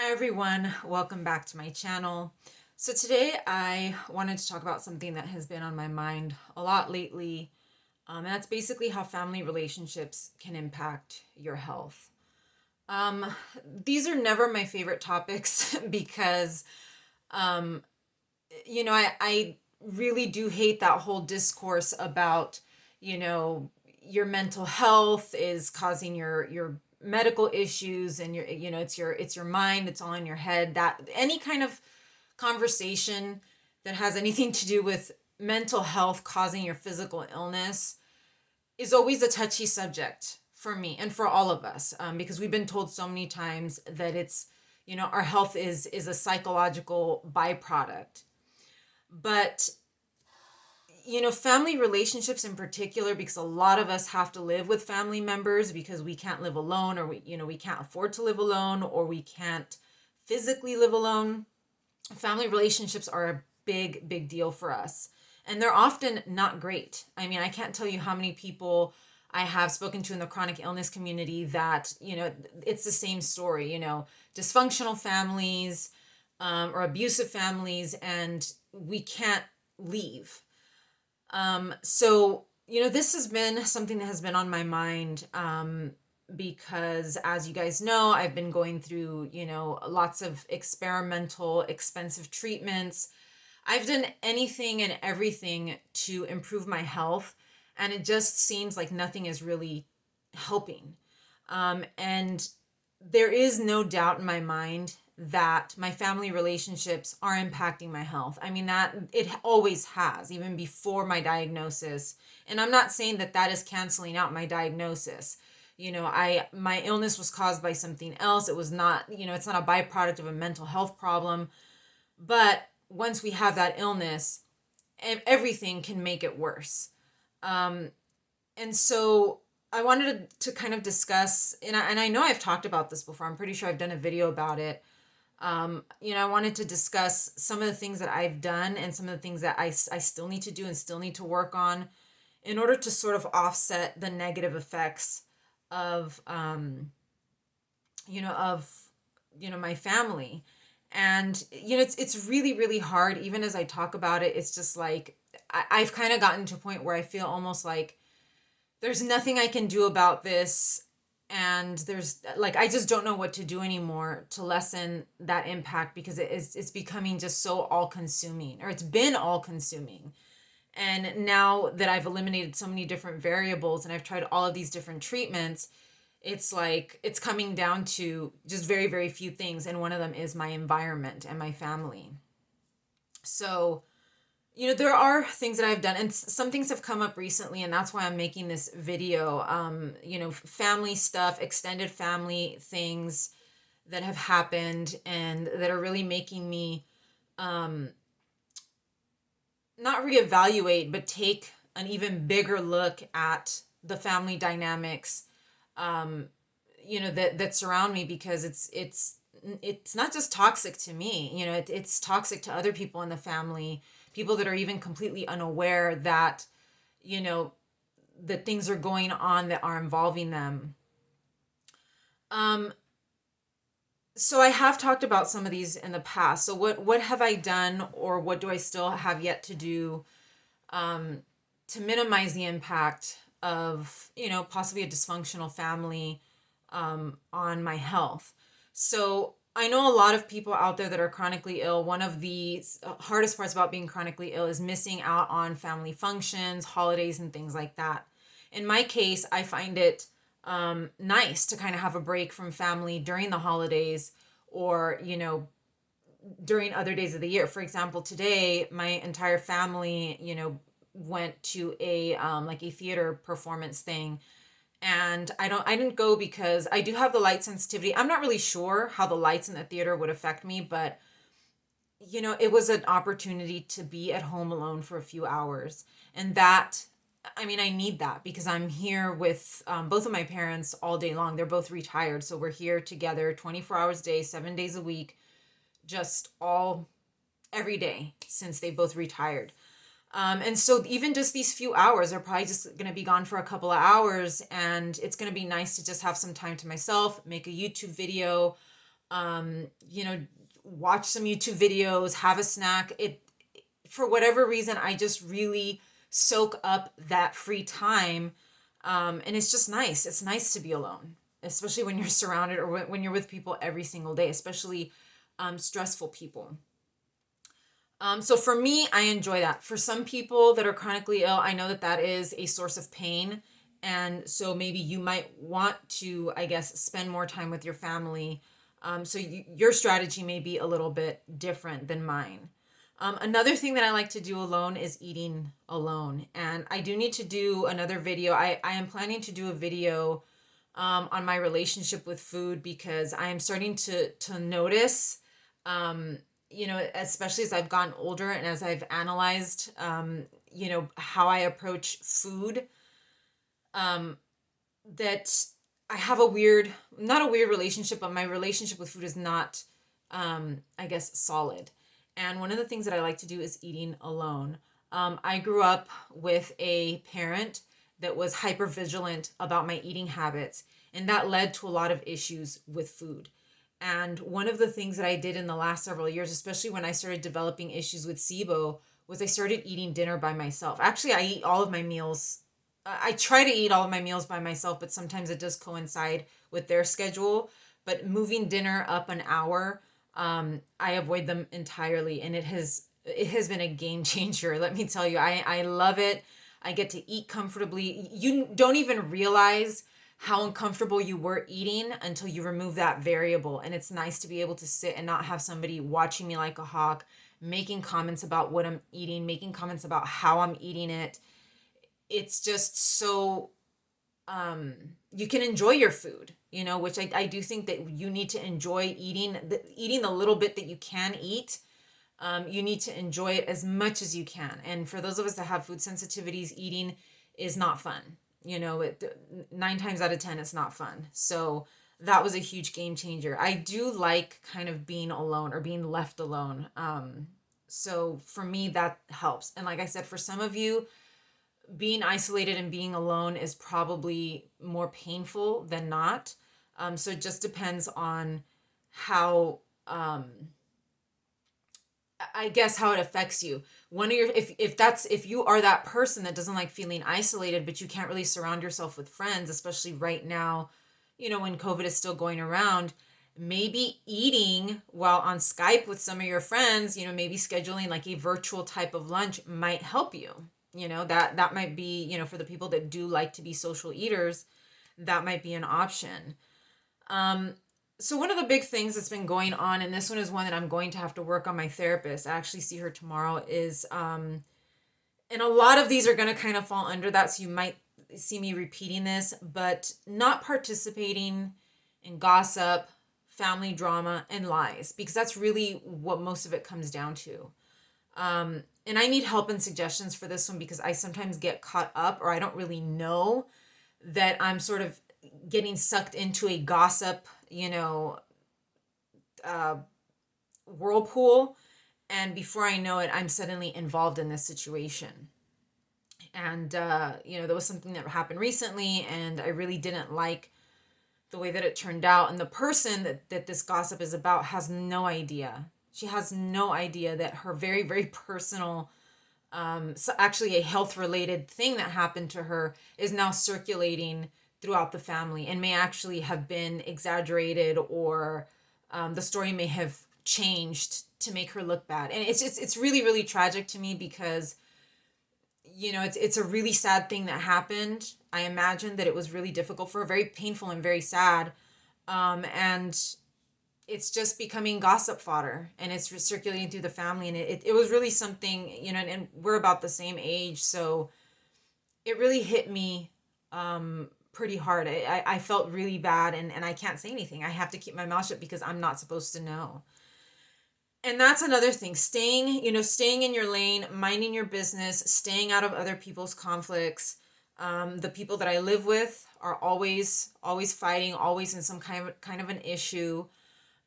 Hi everyone, welcome back to my channel. So today I wanted to talk about something that has been on my mind a lot lately, and that's basically how family relationships can impact your health. Um, these are never my favorite topics because, um, I really do hate that whole discourse about, you know, your mental health is causing your medical issues and it's your mind, it's all in your head. That any kind of conversation that has anything to do with mental health causing your physical illness is always a touchy subject for me and for all of us, because we've been told so many times that our health is a psychological byproduct. But family relationships in particular, because a lot of us have to live with family members because we can't live alone, or we can't afford to live alone, or we can't physically live alone. Family relationships are a big, big deal for us. And they're often not great. I mean, I can't tell you how many people I have spoken to in the chronic illness community that, it's the same story, dysfunctional families, or abusive families, and we can't leave. This has been something that has been on my mind, because as you guys know, I've been going through, lots of experimental, expensive treatments. I've done anything and everything to improve my health, and it just seems like nothing is really helping. And there is no doubt in my mind that my family relationships are impacting my health. I mean, that it always has, even before my diagnosis. And I'm not saying that that is canceling out my diagnosis. My illness was caused by something else. It was not, it's not a byproduct of a mental health problem. But once we have that illness, everything can make it worse. Um, and so I wanted to kind of discuss, and I know I've talked about this before. I'm pretty sure I've done a video about it. I wanted to discuss some of the things that I've done and some of the things that I still need to do and still need to work on in order to sort of offset the negative effects of, of, my family. And, it's really, really hard. Even as I talk about it, it's just like, I've kind of gotten to a point where I feel almost like there's nothing I can do about this. And there's like, I just don't know what to do anymore to lessen that impact, because it's becoming just so all consuming, or it's been all consuming. And now that I've eliminated so many different variables and I've tried all of these different treatments, it's like it's coming down to just very, very few things. And one of them is my environment and my family. So, there are things that I've done, and some things have come up recently, and that's why I'm making this video. Family stuff, extended family things that have happened and that are really making me, not reevaluate, but take an even bigger look at the family dynamics, that surround me, because it's not just toxic to me. It's toxic to other people in the family, people that are even completely unaware that, you know that things are going on that are involving them. um so I have talked about some of these in the past. So what have I done, or what do I still have yet to do, um to minimize the impact of, possibly a dysfunctional family, on my health? So I know a lot of people out there that are chronically ill. One of the hardest parts about being chronically ill is missing out on family functions, holidays, and things like that. In my case, I find it, nice to kind of have a break from family during the holidays, or, during other days of the year. For example, today, my entire family, went to a, like a theater performance thing. And I didn't go because I do have the light sensitivity. I'm not really sure how the lights in the theater would affect me, but it was an opportunity to be at home alone for a few hours. And that, I mean, I need that because I'm here with, both of my parents all day long. They're both retired, so we're here together 24 hours a day, 7 days a week, just all every day since they both retired. And so even just these few hours are probably just going to be gone for a couple of hours. And it's going to be nice to just have some time to myself, make a YouTube video, you know, watch some YouTube videos, have a snack. For whatever reason, I just really soak up that free time. And it's just nice. It's nice to be alone, especially when you're surrounded or when you're with people every single day, especially stressful people. So for me, I enjoy that. For some people that are chronically ill, I know that that is a source of pain. And so maybe you might want to, I guess, spend more time with your family. Your strategy may be a little bit different than mine. Another thing that I like to do alone is eating alone. And I do need to do another video. I am planning to do a video on my relationship with food because I am starting to notice, especially as I've gotten older and as I've analyzed, how I approach food, that I have not a weird relationship, but my relationship with food is not, I guess, solid. And one of the things that I like to do is eating alone. I grew up with a parent that was hyper vigilant about my eating habits, and that led to a lot of issues with food. And one of the things that I did in the last several years, especially when I started developing issues with SIBO, was I started eating dinner by myself. Actually, I eat all of my meals. I try to eat all of my meals by myself, but sometimes it does coincide with their schedule. But moving dinner up an hour, I avoid them entirely, and it has been a game changer. Let me tell you, I love it. I get to eat comfortably. You don't even realize how uncomfortable you were eating until you remove that variable. And it's nice to be able to sit and not have somebody watching me like a hawk, making comments about what I'm eating, making comments about how I'm eating it. It's just so you can enjoy your food, which I do think that you need to enjoy eating the little bit that you can eat. You need to enjoy it as much as you can. And for those of us that have food sensitivities, eating is not fun. 9 times out of 10, it's not fun. So that was a huge game changer. I do like kind of being alone or being left alone. So for me, that helps. And like I said, for some of you, being isolated and being alone is probably more painful than not. So it just depends on how, I guess, how it affects you. One of your, if you are that person that doesn't like feeling isolated, but you can't really surround yourself with friends, especially right now, when COVID is still going around, maybe eating while on Skype with some of your friends, maybe scheduling like a virtual type of lunch might help you. That might be, for the people that do like to be social eaters, that might be an option. So one of the big things that's been going on, and this one is one that I'm going to have to work on my therapist. I actually see her tomorrow, is, and a lot of these are going to kind of fall under that. So you might see me repeating this, but not participating in gossip, family drama, and lies, because that's really what most of it comes down to. And I need help and suggestions for this one because I sometimes get caught up, or I don't really know that I'm sort of getting sucked into a gossip, uh, whirlpool. And before I know it, I'm suddenly involved in this situation. And, there was something that happened recently, and I really didn't like the way that it turned out. And the person that this gossip is about has no idea. She has no idea that her very, very personal, so actually a health related thing that happened to her is now circulating throughout the family and may actually have been exaggerated, or the story may have changed to make her look bad. And it's really, really tragic to me because, it's a really sad thing that happened. I imagine that it was really difficult for her, very painful and very sad. And it's just becoming gossip fodder, and it's circulating through the family. And it was really something, and we're about the same age. So it really hit me pretty hard. I felt really bad, and I can't say anything. I have to keep my mouth shut because I'm not supposed to know. And that's another thing, staying in your lane, minding your business, staying out of other people's conflicts. The people that I live with are always fighting, always in some kind of an issue.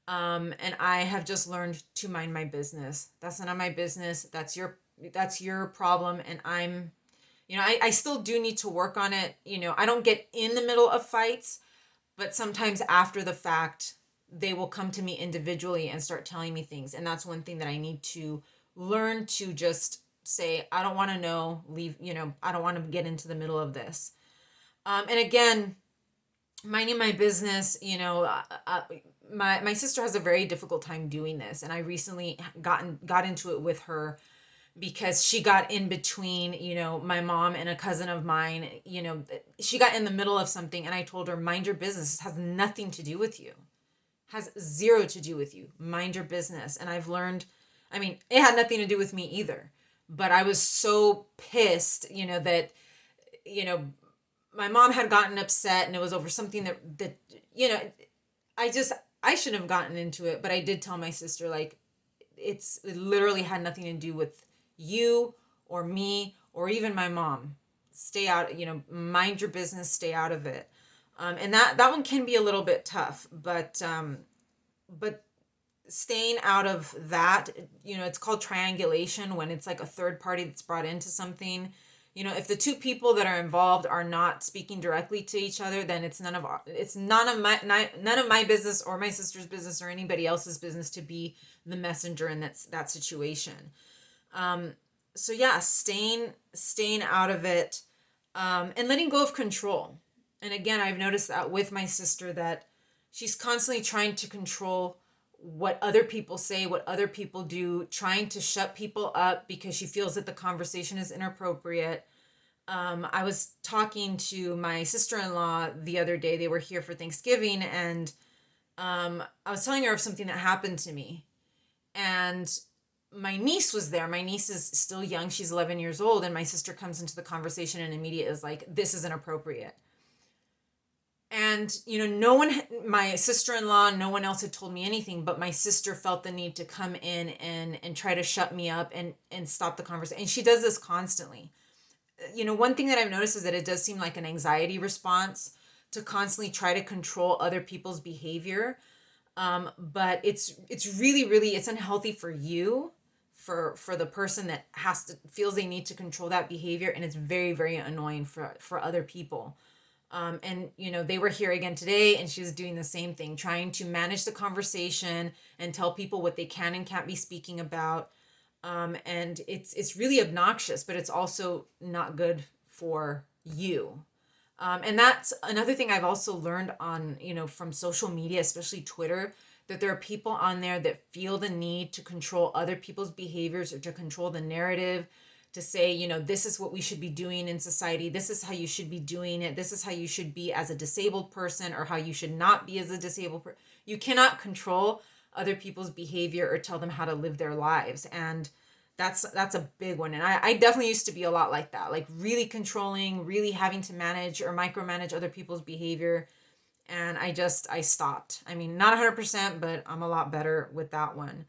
And I have just learned to mind my business. That's none of my business. That's your problem. And I still do need to work on it. I don't get in the middle of fights, but sometimes after the fact, they will come to me individually and start telling me things. And that's one thing that I need to learn to just say, I don't want to know, leave, I don't want to get into the middle of this. And again, minding my business, my sister has a very difficult time doing this. And I recently got into it with her because she got in between, my mom and a cousin of mine. She got in the middle of something, and I told her, mind your business. This has nothing to do with you. Has zero to do with you. Mind your business. And I've learned, it had nothing to do with me either. But I was so pissed, that, my mom had gotten upset, and it was over something that I shouldn't have gotten into it, but I did tell my sister, like, it literally had nothing to do with you or me or even my mom. Stay out, mind your business, stay out of it. And that one can be a little bit tough, but staying out of that, it's called triangulation, when it's like a third party that's brought into something. If the two people that are involved are not speaking directly to each other, then it's none of my business or my sister's business or anybody else's business to be the messenger in that situation. So yeah, staying out of it, and letting go of control. And again, I've noticed that with my sister, that she's constantly trying to control what other people say, what other people do, trying to shut people up because she feels that the conversation is inappropriate. I was talking to my sister-in-law the other day. They were here for Thanksgiving, and I was telling her of something that happened to me. And my niece was there. My niece is still young. She's 11 years old. And my sister comes into the conversation and immediately is like, this is inappropriate. And, no one, my sister-in-law, no one else had told me anything, but my sister felt the need to come in and try to shut me up and stop the conversation. And she does this constantly. One thing that I've noticed is that it does seem like an anxiety response to constantly try to control other people's behavior. But it's really, really, it's unhealthy for you, for the person that feels they need to control that behavior. And it's very, very annoying for other people. And they were here again today, and she was doing the same thing, trying to manage the conversation and tell people what they can and can't be speaking about. And it's really obnoxious, but it's also not good for you. And that's another thing I've also learned on, from social media, especially Twitter, that there are people on there that feel the need to control other people's behaviors or to control the narrative, to say, this is what we should be doing in society. This is how you should be doing it. This is how you should be as a disabled person, or how you should not be as a disabled person. You cannot control other people's behavior or tell them how to live their lives. And that's a big one. And I definitely used to be a lot like that, like really controlling, really having to manage or micromanage other people's behavior. And I stopped. Not 100%, but I'm a lot better with that one.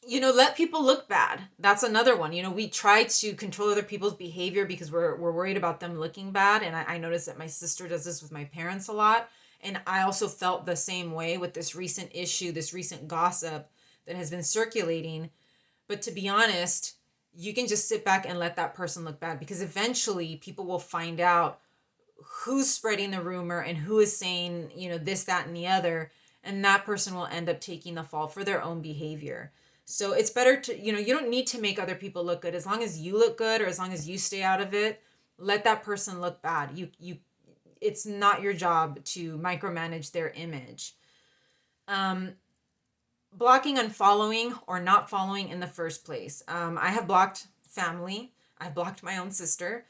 Let people look bad. That's another one. We try to control other people's behavior because we're worried about them looking bad. And I noticed that my sister does this with my parents a lot. And I also felt the same way with this recent issue, this recent gossip that has been circulating. But to be honest, you can just sit back and let that person look bad, because eventually people will find out who's spreading the rumor and who is saying, this, that, and the other. And that person will end up taking the fall for their own behavior. So it's better to, you don't need to make other people look good. As long as you look good, or as long as you stay out of it, let that person look bad. It's not your job to micromanage their image. Blocking, unfollowing, or not following in the first place. I have blocked family. I've blocked my own sister.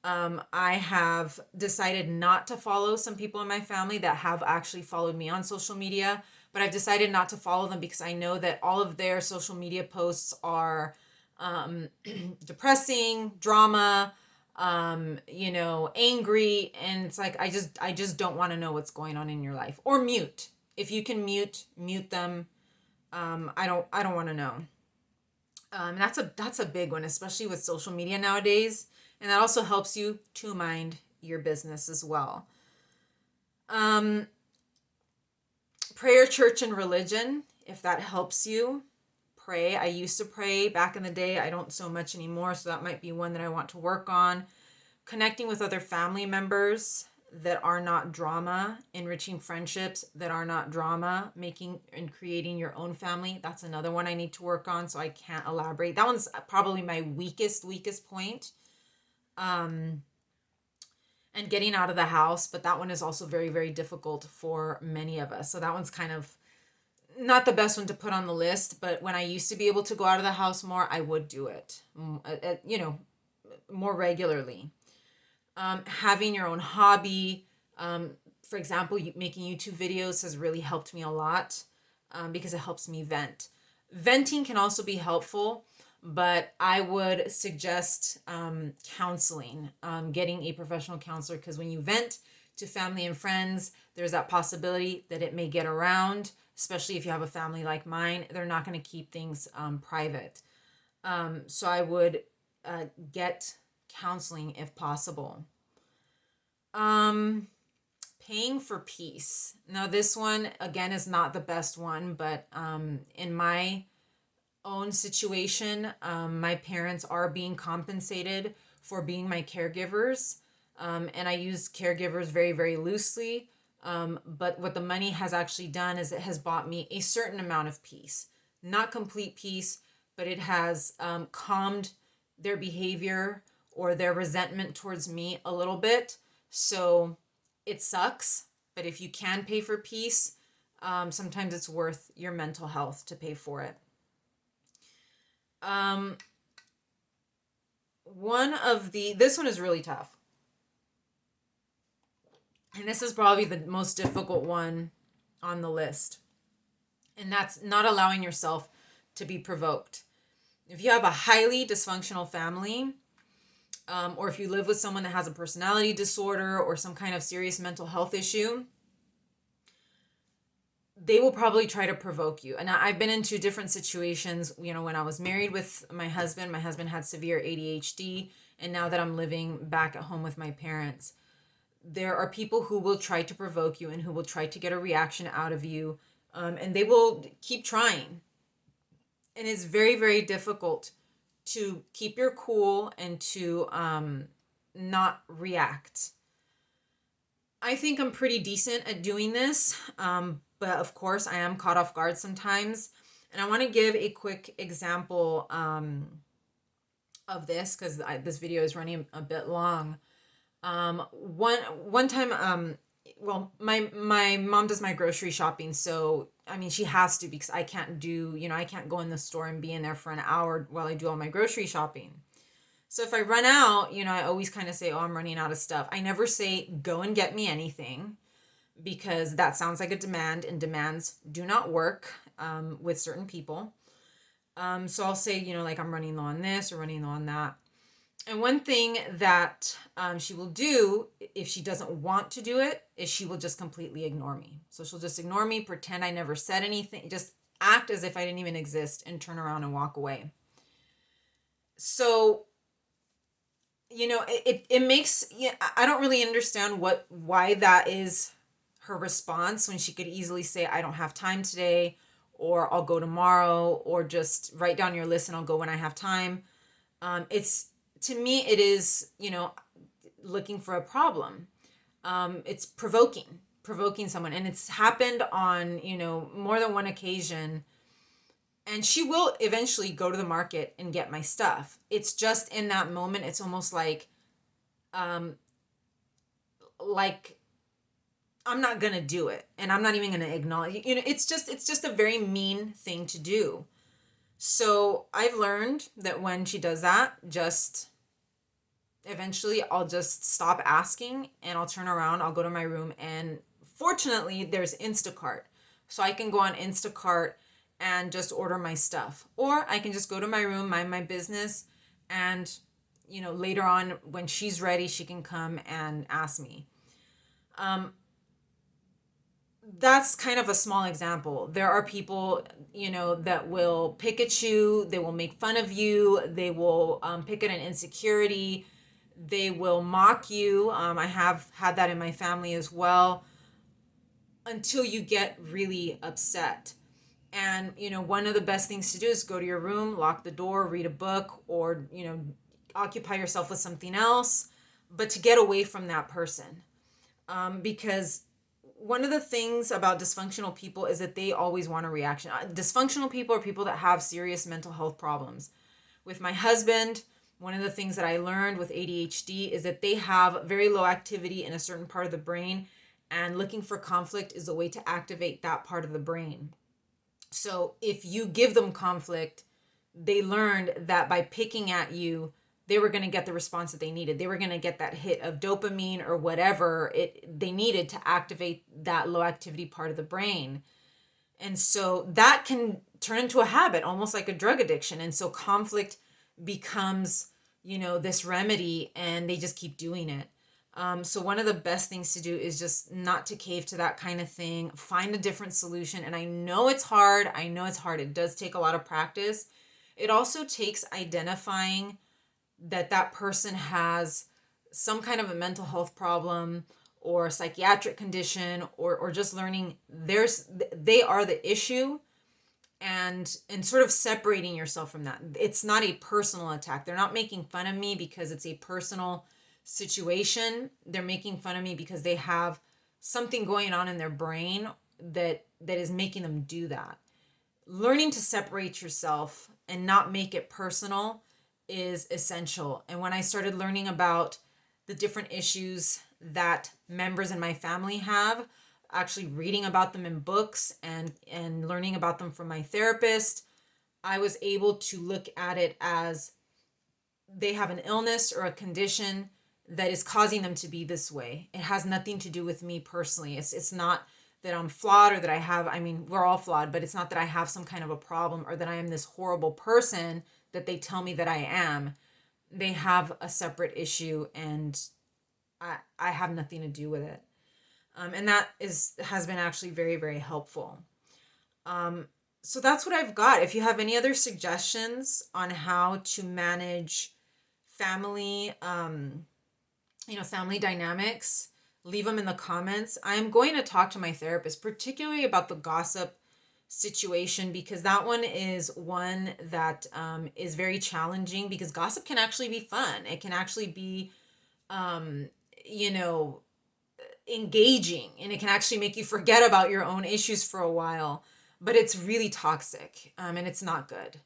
I have decided not to follow some people in my family that have actually followed me on social media, but I've decided not to follow them because I know that all of their social media posts are depressing, drama, angry, and it's like I just don't want to know what's going on in your life. Or mute. If you can mute them. I don't want to know. That's a big one, especially with social media nowadays. And that also helps you to mind your business as well. Prayer, church, and religion, if that helps you, pray. I used to pray back in the day. I don't so much anymore, so that might be one that I want to work on. Connecting with other family members. that are not drama, enriching friendships that are not drama, making and creating your own family. That's another one I need to work on, so I can't elaborate. That one's probably my weakest point. Um, and getting out of the house, but that one is also very, very difficult for many of us. So that one's kind of not the best one to put on the list, but when I used to be able to go out of the house more, I would do it, more regularly. Having your own hobby, for example, making YouTube videos has really helped me a lot, because it helps me vent. Venting can also be helpful, but I would suggest counseling, getting a professional counselor, because when you vent to family and friends, there's that possibility that it may get around, especially if you have a family like mine. They're not going to keep things private. So I would get counseling if possible. Paying for peace. Now, this one, again, is not the best one, but in my own situation, my parents are being compensated for being my caregivers. And I use caregivers very, very loosely. But what the money has actually done is it has bought me a certain amount of peace. Not complete peace, but it has calmed their behavior or their resentment towards me a little bit. So it sucks, but if you can pay for peace, sometimes it's worth your mental health to pay for it. This one is really tough. And this is probably the most difficult one on the list. And that's not allowing yourself to be provoked. If you have a highly dysfunctional family, or if you live with someone that has a personality disorder or some kind of serious mental health issue, they will probably try to provoke you. And I've been into different situations, when I was married with my husband had severe ADHD. And now that I'm living back at home with my parents, there are people who will try to provoke you and who will try to get a reaction out of you. And they will keep trying. And it's very, very difficult to keep your cool and to not react. I think I'm pretty decent at doing this, but of course I am caught off guard sometimes. And I want to give a quick example of this, because this video is running a bit long. One time, my mom does my grocery shopping, so I mean she has to, because I can't go in the store and be in there for an hour while I do all my grocery shopping. So if I run out, I always kind of say, oh, I'm running out of stuff. I never say, go and get me anything, because that sounds like a demand, and demands do not work with certain people. So I'll say, like, I'm running low on this or running low on that. And one thing that she will do if she doesn't want to do it is she will just completely ignore me. So she'll just ignore me, pretend I never said anything, just act as if I didn't even exist, and turn around and walk away. So, it makes, I don't really understand why that is her response, when she could easily say, I don't have time today, or I'll go tomorrow, or just write down your list and I'll go when I have time. To me, it is, looking for a problem. It's provoking someone. And it's happened on, more than one occasion. And she will eventually go to the market and get my stuff. It's just in that moment, it's almost like I'm not going to do it. And I'm not even going to acknowledge, it's just a very mean thing to do. So I've learned that when she does that, eventually I'll just stop asking, and I'll turn around, I'll go to my room, and fortunately there's Instacart. So I can go on Instacart and just order my stuff. Or I can just go to my room, mind my business, and later on when she's ready, she can come and ask me. That's kind of a small example. There are people, that will pick at you. They will make fun of you. They will pick at an insecurity. They will mock you. I have had that in my family as well, until you get really upset. And, one of the best things to do is go to your room, lock the door, read a book, or, occupy yourself with something else, but to get away from that person. because one of the things about dysfunctional people is that they always want a reaction. Dysfunctional people are people that have serious mental health problems. With my husband, one of the things that I learned with ADHD is that they have very low activity in a certain part of the brain, and looking for conflict is a way to activate that part of the brain. So if you give them conflict, they learned that by picking at you, they were going to get the response that they needed. They were going to get that hit of dopamine or whatever they needed to activate that low activity part of the brain. And so that can turn into a habit, almost like a drug addiction. And so conflict becomes, this remedy, and they just keep doing it. So one of the best things to do is just not to cave to that kind of thing. Find a different solution. And I know it's hard. It does take a lot of practice. It also takes identifying that person has some kind of a mental health problem or a psychiatric condition, or just learning they are the issue, and sort of separating yourself from that. It's not a personal attack. They're not making fun of me because it's a personal situation. They're making fun of me because they have something going on in their brain that is making them do that. Learning to separate yourself and not make it personal is essential. And when I started learning about the different issues that members in my family have, actually reading about them in books and learning about them from my therapist, I was able to look at it as they have an illness or a condition that is causing them to be this way. It has nothing to do with me personally. It's not that I'm flawed, or that I have, we're all flawed, but it's not that I have some kind of a problem, or that I am this horrible person that they tell me that I am. They have a separate issue, and I have nothing to do with it. And that has been actually very, very helpful. So that's what I've got. If you have any other suggestions on how to manage family, family dynamics, leave them in the comments. I'm going to talk to my therapist, particularly about the gossip situation, because that one is one that is very challenging, because gossip can actually be fun. It can actually be, engaging, and it can actually make you forget about your own issues for a while, but it's really toxic, and it's not good.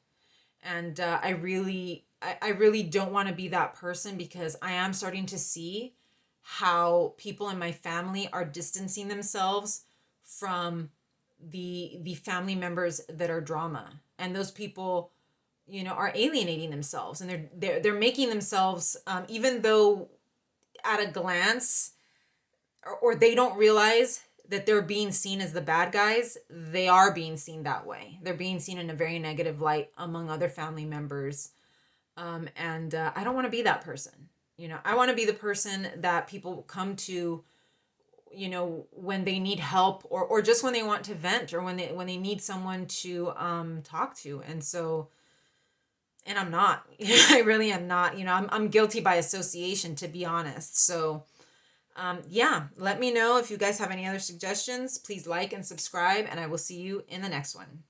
And I really don't want to be that person, because I am starting to see how people in my family are distancing themselves from the family members that are drama, and those people are alienating themselves, and they're making themselves, even though at a glance, or they don't realize that they're being seen as the bad guys, they are being seen that way. They're being seen in a very negative light among other family members. And I don't want to be that person. I want to be the person that people come to, when they need help, or just when they want to vent, or when they need someone to talk to. And so, and I'm not, I really am not, I'm guilty by association, to be honest. So, let me know if you guys have any other suggestions. Please like and subscribe, and I will see you in the next one.